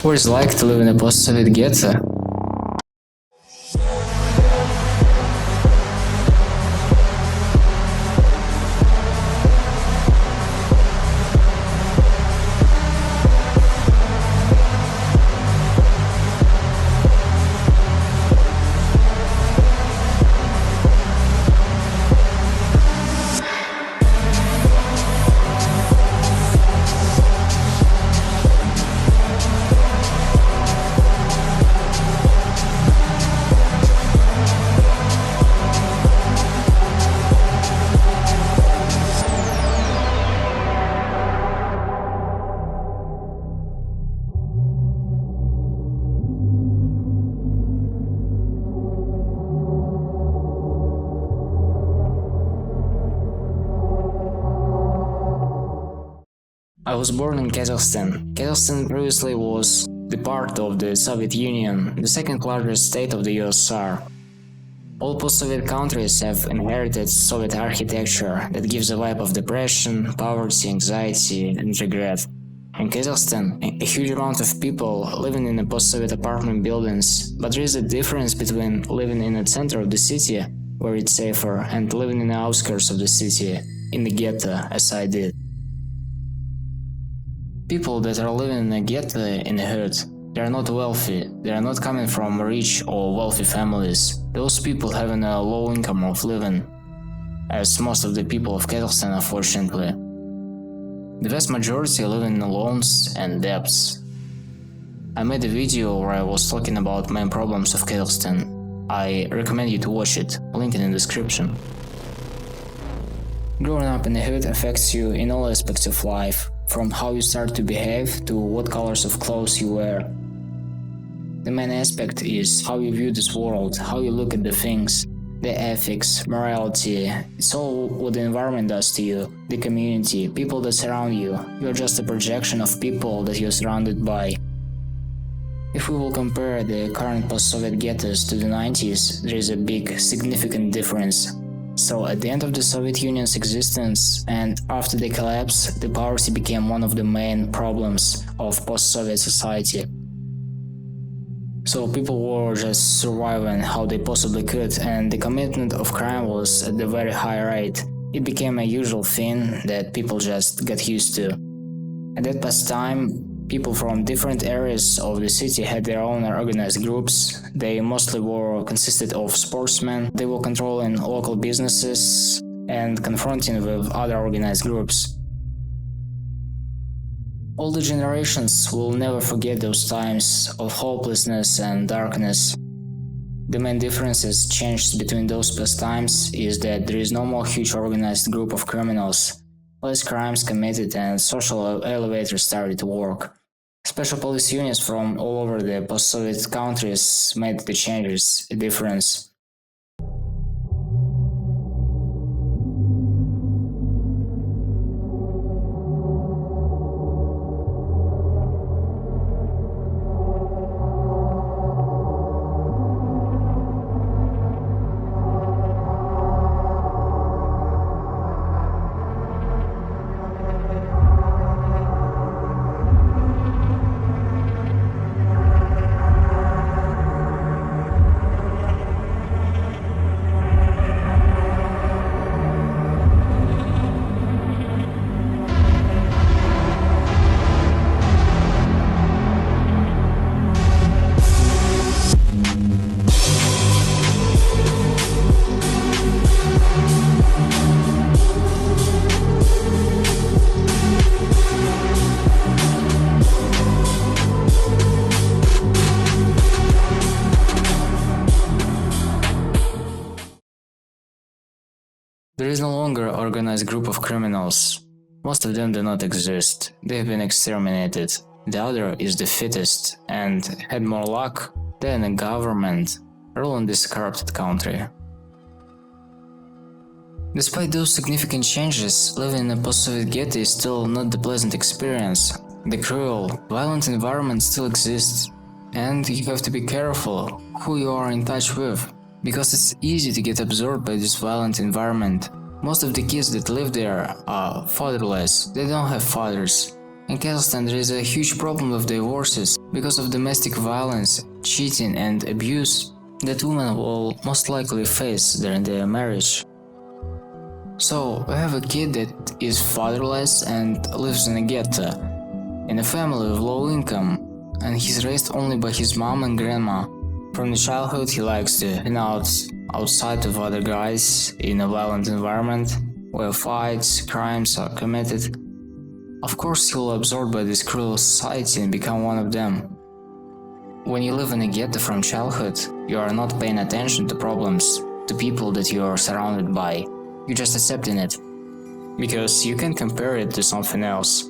What it's like to live in a post-Soviet ghetto? I was born in Kazakhstan. Kazakhstan previously was the part of the Soviet Union, the second largest state of the USSR. All post-Soviet countries have inherited Soviet architecture that gives a vibe of depression, poverty, anxiety, and regret. In Kazakhstan, a huge amount of people living in the post-Soviet apartment buildings, but there is a difference between living in the center of the city, where it's safer, and living in the outskirts of the city, in the ghetto, as I did. People that are living in a ghetto in the hood, they are not wealthy, they are not coming from rich or wealthy families. Those people having a low income of living, as most of the people of Kazakhstan unfortunately. The vast majority live in loans and debts. I made a video where I was talking about main problems of Kazakhstan. I recommend you to watch it, link in the description. Growing up in the hood affects you in all aspects of life, from how you start to behave to what colors of clothes you wear. The main aspect is how you view this world, how you look at the things, the ethics, morality. It's all what the environment does to you, the community, people that surround you. You're just a projection of people that you're surrounded by. If we will compare the current post-Soviet ghettos to the 90s, there is a big, significant difference. So at the end of the Soviet Union's existence and after the collapse, the poverty became one of the main problems of post-Soviet society. So people were just surviving how they possibly could, and the commitment of crime was at a very high rate. It became a usual thing that people just got used to. At that past time, people from different areas of the city had their own organized groups. They mostly consisted of sportsmen. They were controlling local businesses and confronting with other organized groups. All the generations will never forget those times of hopelessness and darkness. The main differences changed between those past times is that there is no more huge organized group of criminals, less crimes committed, and social elevators started to work. Special police units from all over the post-Soviet countries made the changes a difference. There is no longer an organized group of criminals. Most of them do not exist. They have been exterminated. The other is the fittest and had more luck than a government ruling this corrupted country. Despite those significant changes, living in a post-Soviet ghetto is still not the pleasant experience. The cruel, violent environment still exists, and you have to be careful who you are in touch with, because it's easy to get absorbed by this violent environment. Most of the kids that live there are fatherless, they don't have fathers, In Kazakhstan, there is a huge problem with divorces because of domestic violence, cheating, and abuse that women will most likely face during their marriage. So, I have a kid that is fatherless and lives in a ghetto, in a family with low income, and he's raised only by his mom and grandma. From the childhood, he likes to hang out outside with other guys in a violent environment where fights, crimes are committed. Of course, he'll absorbed by this cruel society and become one of them. When you live in a ghetto from childhood, you are not paying attention to problems, to people that you are surrounded by. You're just accepting it, because you can compare it to something else.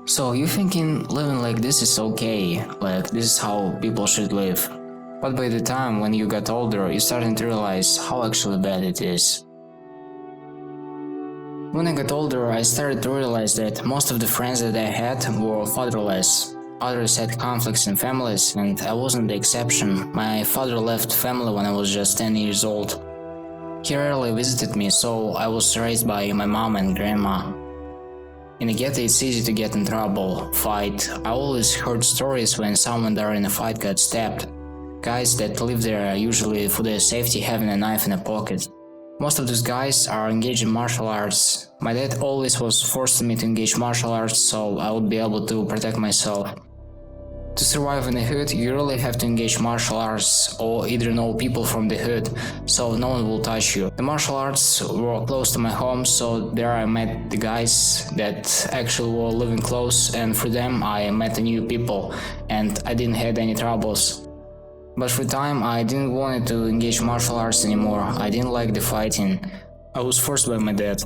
So you're thinking living like this is okay, like this is how people should live. But by the time when you got older, you're starting to realize how actually bad it is. When I got older, I started to realize that most of the friends that I had were fatherless. Others had conflicts in families, and I wasn't the exception. My father left family when I was just 10 years old. He rarely visited me, so I was raised by my mom and grandma. In a ghetto, it's easy to get in trouble, fight. I always heard stories when someone during a fight got stabbed. Guys that live there are usually for their safety having a knife in a pocket. Most of these guys are engaged in martial arts. My dad always was forcing me to engage martial arts so I would be able to protect myself. To survive in the hood, you really have to engage martial arts or either know people from the hood, so no one will touch you. The martial arts were close to my home, so there I met the guys that actually were living close, and for them I met new people and I didn't have any troubles. But for time, I didn't want to engage martial arts anymore. I didn't like the fighting. I was forced by my dad.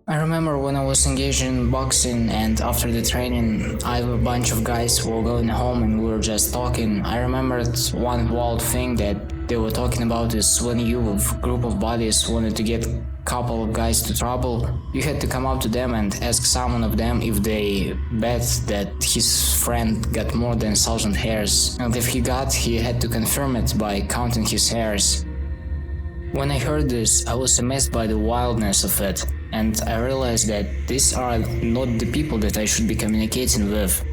I remember when I was engaged in boxing, and after the training, I have a bunch of guys who were going home and we were just talking. I remembered one wild thing that they were talking about is when you with a group of buddies wanted to get a couple of guys to trouble, you had to come up to them and ask someone of them if they bet that his friend got more than 1,000 hairs, and if he got, he had to confirm it by counting his hairs. When I heard this, I was amazed by the wildness of it, and I realized that these are not the people that I should be communicating with.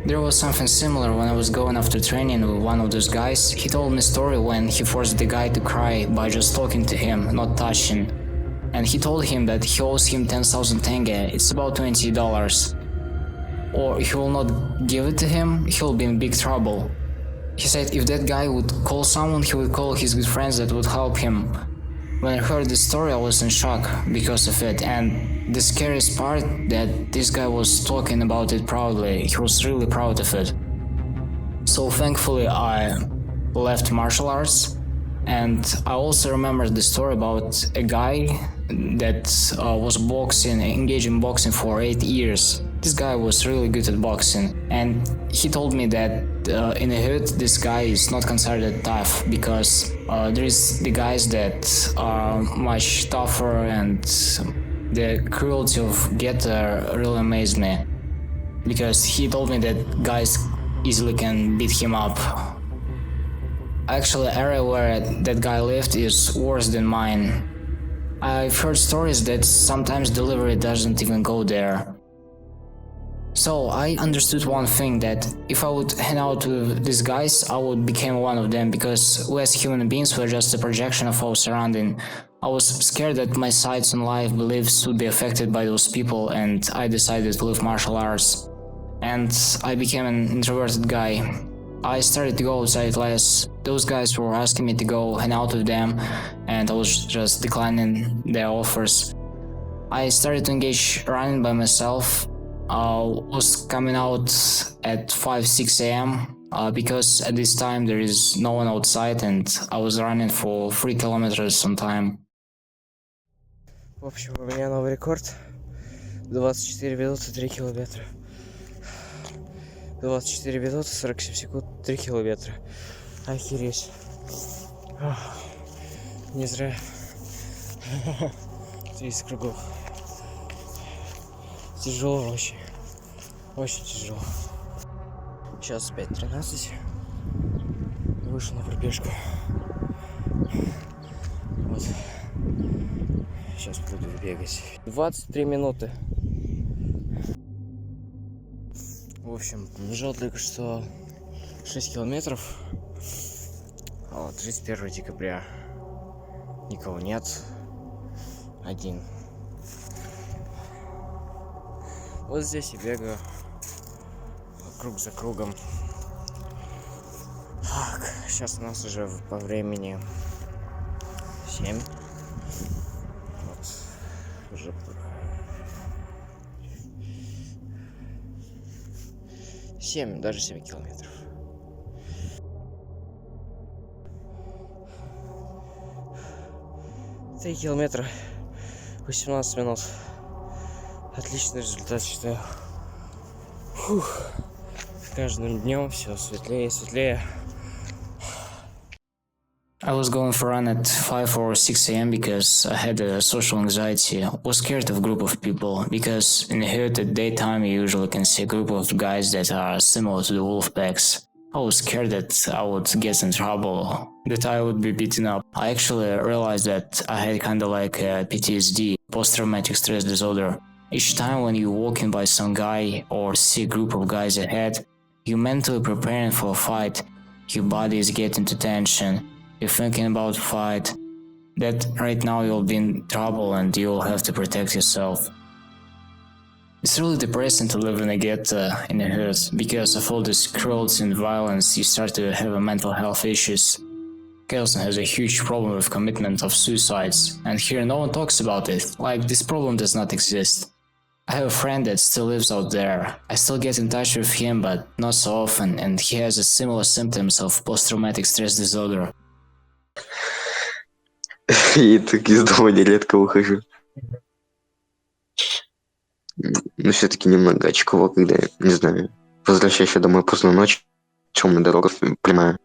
There was something similar when I was going after training with one of those guys. He told me a story when he forced the guy to cry by just talking to him, not touching. And he told him that he owes him 10,000 tenge, it's about $20. Or he will not give it to him, he'll be in big trouble. He said if that guy would call someone, he would call his good friends that would help him. When I heard this story, I was in shock because of it, and the scariest part that this guy was talking about it proudly. He was really proud of it. So thankfully I left martial arts, and I also remember the story about a guy that was boxing, engaged in boxing for 8 years. This guy was really good at boxing, and he told me that in the hood this guy is not considered tough because there is the guys that are much tougher, and the cruelty of ghetto really amazed me because he told me that guys easily can beat him up. Actually, the area where that guy lived is worse than mine. I've heard stories that sometimes delivery doesn't even go there. So I understood one thing, that if I would hang out with these guys, I would become one of them, because we as human beings were just a projection of our surrounding. I was scared that my sights on life, beliefs would be affected by those people, and I decided to leave martial arts. And I became an introverted guy. I started to go outside less. Those guys were asking me to go hang out with them, and I was just declining their offers. I started to engage running by myself. Was coming out at 5-6 a.m. Because at this time there is no one outside, and I was running for 3 kilometers sometime. В общем, у меня новый рекорд. 24 минуты 3 километра. 24 минуты 47 секунд 3 километра. Охереть. Не зря 30 кругов. Тяжело очень. Очень тяжело. Сейчас 5:13. Вышел на пробежку. Вот. Сейчас буду бегать. 23 минуты. В общем, пробежал только что 6 километров. Вот, 31 декабря. Никого нет. Один. Вот здесь я бегаю. Круг за кругом. Так, сейчас у нас уже по времени 7. Вот. Уже 7, даже 7 километров. Три километра, 18 минут. Отличный результат, считаю. Фух. С каждым днем все светлее и светлее. I was going for a run at 5 or 6 a.m. because I had a social anxiety. I was scared of a group of people because in the hood at daytime you usually can see a group of guys that are similar to the wolf packs. I was scared that I would get in trouble, that I would be beaten up. I actually realized that I had kinda like a PTSD, post-traumatic stress disorder. Each time when you're walking by some guy or see a group of guys ahead, you're mentally preparing for a fight. Your body is getting to tension. You're thinking about a fight, that right now you'll be in trouble and you'll have to protect yourself. It's really depressing to live in a ghetto in a hood because of all this cruelty and violence. You start to have a mental health issues. Kazakhstan has a huge problem with commitment of suicides, and here no one talks about it, like this problem does not exist. I have a friend that still lives out there. I still get in touch with him, but not so often, and he has a similar symptoms of post-traumatic stress disorder. И так из дома нередко выхожу. Но все-таки немного очково, когда, не знаю, возвращаешься домой поздно ночью, темная дорога прямая.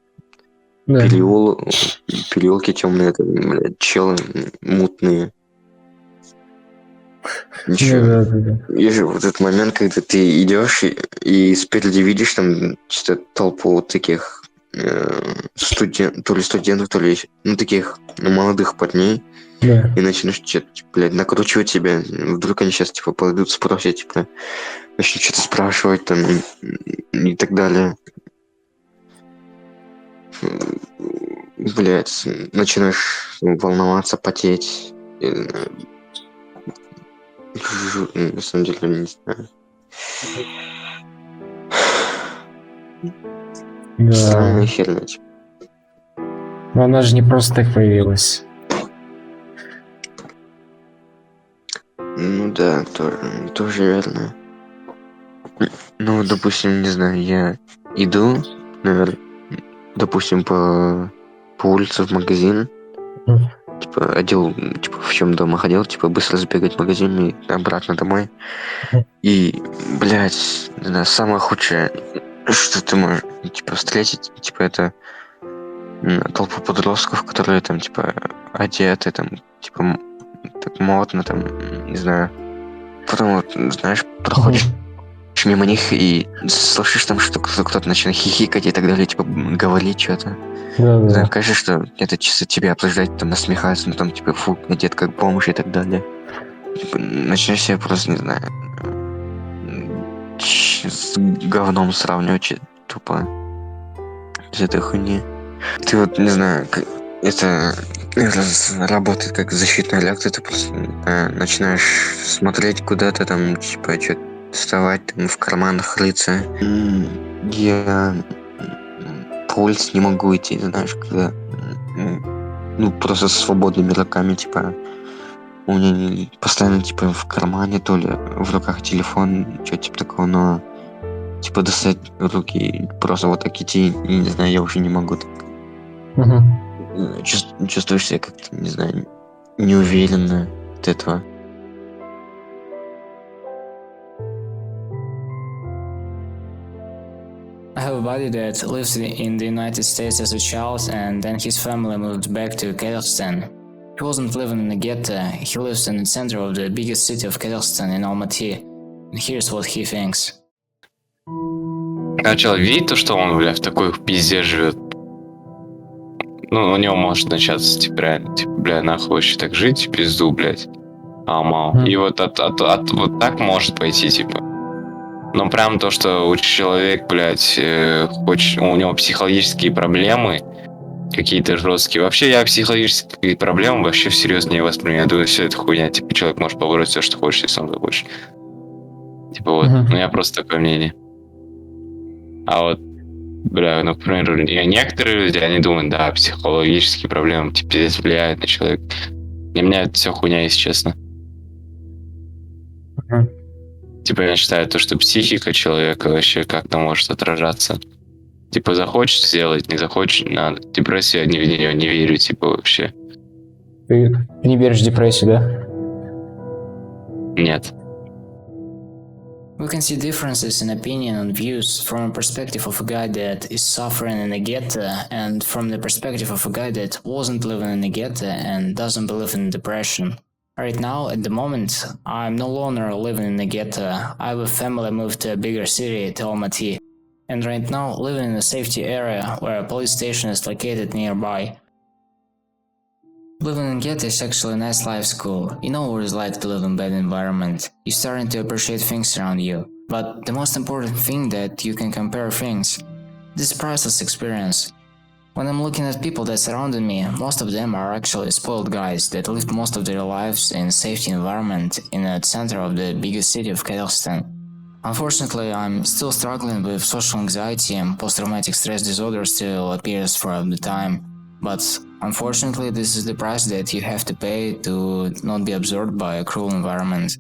Да. Переулки темные, это, блядь, челы мутные. Ничего. Да. И же вот этот момент, когда ты идешь и спереди видишь там что-то толпу вот таких то ли студентов, то ли таких молодых парней. Да. И начнешь что-то, блядь, накручивать себя. Вдруг они сейчас, типа, подойдут, спросят, типа, начнут что-то спрашивать там и так далее. Блядь, начинаешь волноваться, потеть. На самом деле, не знаю. Странная Да. херня, типа. Но она же не просто так появилась. Ну да, тоже верно. Ну, допустим, не знаю, я иду, наверное, допустим, по улице в магазин, типа, одел, типа, в чем дома ходил, типа, быстро забегать в магазин и обратно домой. И, блядь, не знаю, самое худшее, что ты можешь, типа, встретить, типа, это толпу подростков, которые там, типа, одеты, там, типа, так модно, там, не знаю. Потом, вот, знаешь, проходишь мимо них и слышишь там, что кто-то начинает хихикать и так далее, типа, говорить что-то. Не знаю, Да. кажется, что это чисто тебя обсуждать, там, насмехаться, ну, там, типа, фу, одет как бомж и так далее. Типа, начинаешь себя просто, не знаю, с говном сравнивать, тупо, с этой хуйни. Ты вот, не знаю, это работает как защитная реакция, ты просто начинаешь смотреть куда-то там, типа, что-то доставать, там, в карманах рыться. Я по улице не могу идти, знаешь, когда, ну, просто с свободными руками, типа, у меня постоянно, типа, в кармане, то ли в руках телефон, что-то типа такого, но, типа, достать руки, просто вот так идти, не знаю, я уже не могу так. Чувствуешь себя как-то, не знаю, неуверенно от этого. I have a buddy that lives in the United States as a child, and then his family moved back to Kazakhstan. He wasn't living in a ghetto, he lives in the center of the biggest city of Kazakhstan in Almaty. And here's what he thinks. Начал видеть то, что он, бля, в такой пизде живет. Ну, у него может начаться, типа, реально, типа, бля, нахуй вообще так жить, пизду, блядь. Мало. И вот вот так может пойти, типа. Но прям то, что у человека, блядь, у него психологические проблемы, какие-то жесткие. Вообще, я психологические проблемы вообще всерьез не воспринимаю. Я думаю, все это хуйня. Типа, человек может побороть все, что хочет, если он захочет. Типа вот, Мгм. ну я просто такое мнение. А вот, бля, например, некоторые люди, они думают, да, психологические проблемы, типа, здесь влияют на человека. Для меня это все хуйня, если честно. Мгм. Типа, я считаю, то, что психика человека вообще как-то может отражаться. Типа, захочешь сделать, не захочешь, надо. Депрессию я в нее не верю, типа, вообще. Ты не веришь в депрессию, да? Нет. We can see differences in opinion and views from a perspective of a guy that is suffering in a ghetto and from the perspective of a guy that wasn't living in a ghetto and doesn't believe in depression. Right now, at the moment, I'm no longer living in a ghetto. I have a family moved to a bigger city, to Almaty. And right now, living in a safety area where a police station is located nearby. Living in ghetto is actually a nice life school. You know what it's like to live in bad environment. You're starting to appreciate things around you. But the most important thing that you can compare things. This is priceless experience. When I'm looking at people that surrounded me, most of them are actually spoiled guys that lived most of their lives in a safety environment in the center of the biggest city of Kazakhstan. Unfortunately, I'm still struggling with social anxiety and post-traumatic stress disorder still appears throughout the time. But unfortunately, this is the price that you have to pay to not be absorbed by a cruel environment.